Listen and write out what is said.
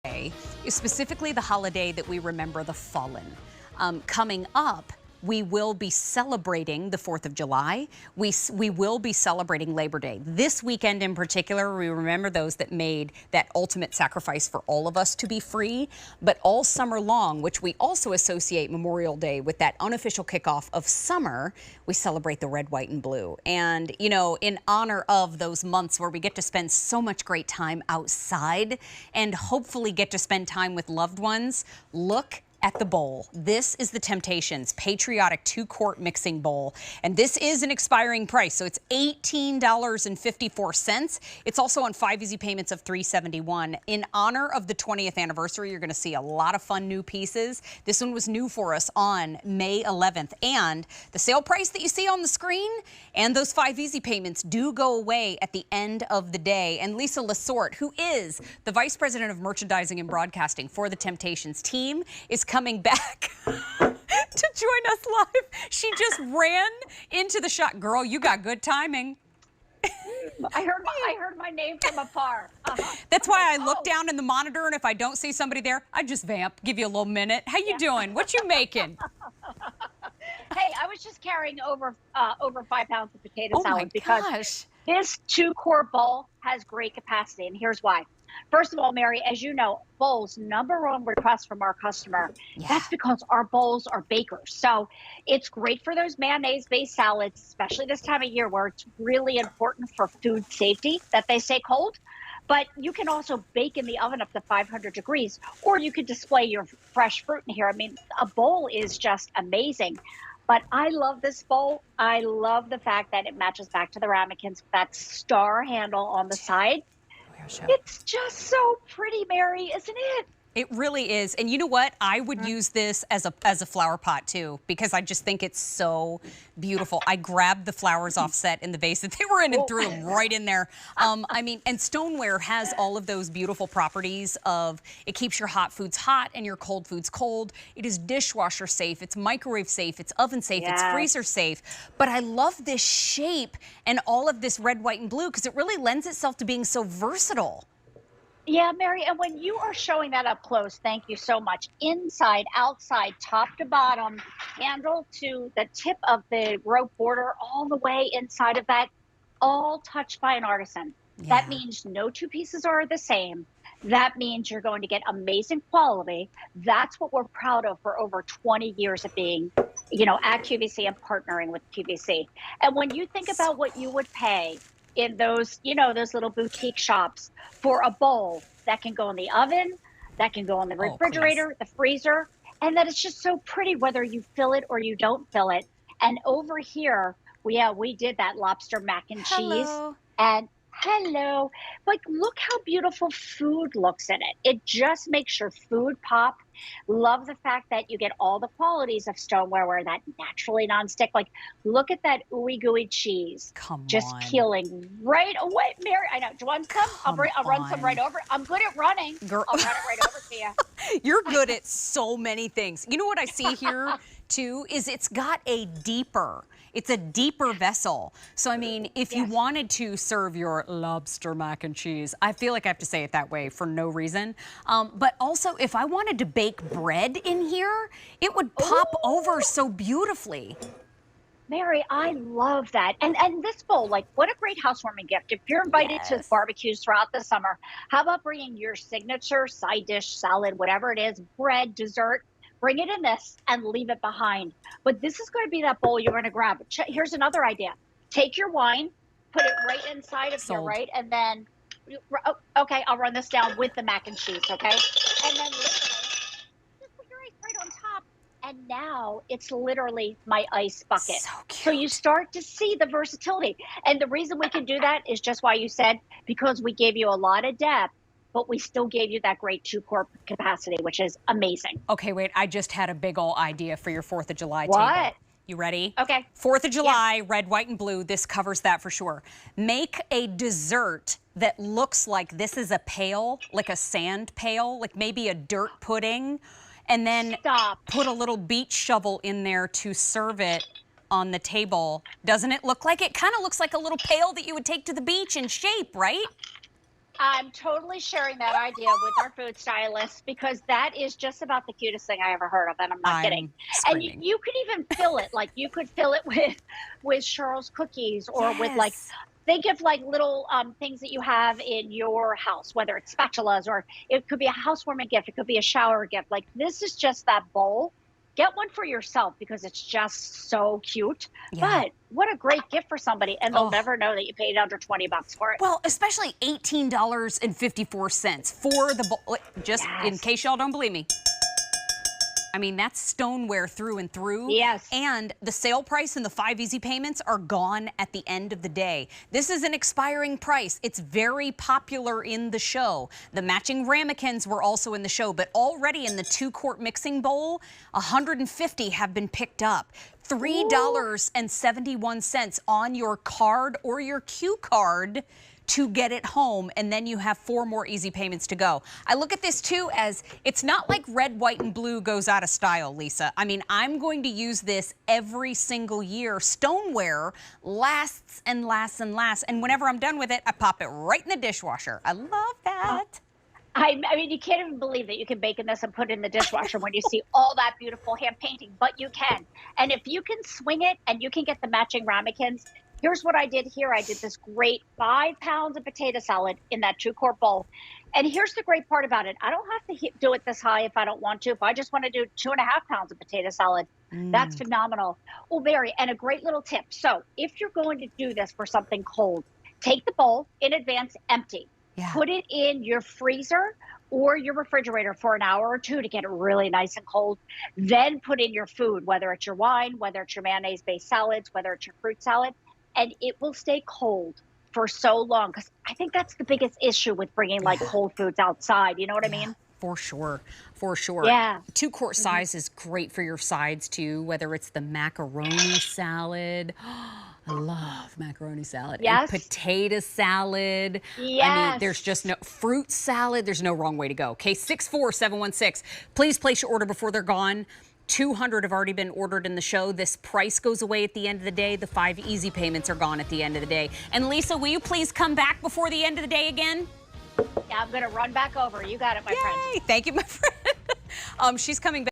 Day is specifically the holiday that we remember the fallen. Coming up, we will be celebrating the 4th of July. We will be celebrating Labor Day. This weekend in particular, we remember those that made that ultimate sacrifice for all of us to be free. But all summer long, which we also associate Memorial Day with that unofficial kickoff of summer, we celebrate the red, white, and blue. And, you know, in honor of those months where we get to spend so much great time outside and hopefully get to spend time with loved ones, look at the bowl. This is the Temp-tations Patriotic 2-quart mixing bowl. And this is an expiring price, so it's $18.54. It's also on 5 easy payments of $371. In honor of the 20th anniversary, you're going to see a lot of fun new pieces. This one was new for us on May 11th. And the sale price that you see on the screen and those 5 easy payments do go away at the end of the day. And Lisa Lasorte, who is the Vice President of Merchandising and Broadcasting for the Temp-tations team, is coming back to join us live. She just ran into the shot. Girl, you got good timing. I heard my name from afar. That's why I look down in the monitor, and if I don't see somebody there, I just vamp, give you a little minute. How you doing? What you making? Hey, I was just carrying over 5 pounds of potato salad because this 2-quart bowl has great capacity, and here's why. First of all, Mary, as you know, bowls, #1 request from our customer. Yeah. That's because our bowls are bakers. So it's great for those mayonnaise-based salads, especially this time of year where it's really important for food safety that they stay cold. But you can also bake in the oven up to 500 degrees, or you could display your fresh fruit in here. I mean, a bowl is just amazing. But I love this bowl. I love the fact that it matches back to the ramekins with that star handle on the side. It's just so pretty, Mary, isn't it? It really is. And you know what? I would use this as a flower pot too, because I just think it's so beautiful. I grabbed the flowers off set in the vase that they were in and threw them right in there. I mean, and stoneware has all of those beautiful properties of it keeps your hot foods hot and your cold foods cold. It is dishwasher safe, it's microwave safe, it's oven safe, it's freezer safe. But I love this shape and all of this red, white, and blue because it really lends itself to being so versatile. Yeah, Mary, and when you are showing that up close, thank you so much. Inside, outside, top to bottom, handle to the tip of the rope border, all the way inside of that, all touched by an artisan. Yeah. That means no 2 pieces are the same. That means you're going to get amazing quality. That's what we're proud of for over 20 years of being, you know, at QVC and partnering with QVC. And when you think about what you would pay in those, you know, those little boutique shops for a bowl that can go in the oven, that can go in the refrigerator, the freezer, and that it's just so pretty whether you fill it or you don't fill it. And over here, we did that lobster mac and cheese. And hello, like look how beautiful food looks in it. It just makes your food pop. Love the fact that you get all the qualities of stoneware where that naturally nonstick. Like look at that ooey gooey cheese. Just peeling right away. Mary, I know. Do you want some? I'll run some right over. I'm good at running. Girl. I'll run it right over to you. You're good at so many things. You know what I see here too is it's got it's a deeper vessel. So, I mean, if you wanted to serve your lobster mac and cheese, I feel like I have to say it that way for no reason. But also, if I wanted to bake bread in here, it would pop over so beautifully. Mary, I love that. And this bowl, like, what a great housewarming gift. If you're invited to barbecues throughout the summer, how about bringing your signature side dish, salad, whatever it is, bread, dessert, bring it in this and leave it behind. But this is going to be that bowl you're going to grab. Here's another idea. Take your wine, put it right inside of here, right? And then, okay, I'll run this down with the mac and cheese, okay? And then just put your ice right on top. And now it's literally my ice bucket. So cute. So you start to see the versatility. And the reason we can do that is just why you said, because we gave you a lot of depth, but we still gave you that great 2-quart capacity, which is amazing. Okay, wait, I just had a big ol' idea for your 4th of July table. What? You ready? Okay. 4th of July, red, white, and blue. This covers that for sure. Make a dessert that looks like this is a pail, like a sand pail, like maybe a dirt pudding, and then put a little beach shovel in there to serve it on the table. Doesn't it look like it? Kind of looks like a little pail that you would take to the beach in shape, right? I'm totally sharing that idea with our food stylist because that is just about the cutest thing I ever heard of, and I'm not kidding. I'm And screaming. you could even fill it, like you could fill it with Cheryl's cookies or with like Yes. think of like little things that you have in your house, whether it's spatulas or it could be a housewarming gift, it could be a shower gift. Like this is just that bowl. Get one for yourself because it's just so cute. Yeah. But what a great gift for somebody, and they'll Oh. never know that you paid under $20 for it. Well, especially $18.54 for the bowl. Just in Yes. case y'all don't believe me. I mean, that's stoneware through and through. Yes. And the sale price and the 5 easy payments are gone at the end of the day. This is an expiring price. It's very popular in the show. The matching ramekins were also in the show, but already in the 2-quart mixing bowl, 150 have been picked up. $3.71 on your card or your Q card to get it home, and then you have 4 more easy payments to go. I look at this too as it's not like red, white, and blue goes out of style, Lisa. I mean, I'm going to use this every single year. Stoneware lasts and lasts and lasts, and whenever I'm done with it, I pop it right in the dishwasher. I love that. I mean, you can't even believe that you can bake in this and put it in the dishwasher when you see all that beautiful hand painting, but you can. And if you can swing it and you can get the matching ramekins, here's what I did here. I did this great 5 pounds of potato salad in that 2-quart bowl. And here's the great part about it. I don't have to do it this high if I don't want to. If I just want to do 2.5 pounds of potato salad, that's phenomenal. Oh, Barry, and a great little tip. So if you're going to do this for something cold, take the bowl in advance empty. Yeah. Put it in your freezer or your refrigerator for an hour or 2 to get it really nice and cold. Then put in your food, whether it's your wine, whether it's your mayonnaise-based salads, whether it's your fruit salad, and it will stay cold for so long. Because I think that's the biggest issue with bringing like cold foods outside. You know what I mean? For sure, for sure. Yeah. 2-quart size is great for your sides too, whether it's the macaroni salad. I love macaroni salad. Yes. And potato salad. I mean, Yes. there's just no fruit salad. There's no wrong way to go. Okay, 64716. Please place your order before they're gone. 200 have already been ordered in the show. This price goes away at the end of the day. The 5 easy payments are gone at the end of the day. And Lisa, will you please come back before the end of the day again? Yeah, I'm going to run back over. You got it, my friend. Yay! Thank you, my friend. She's coming back.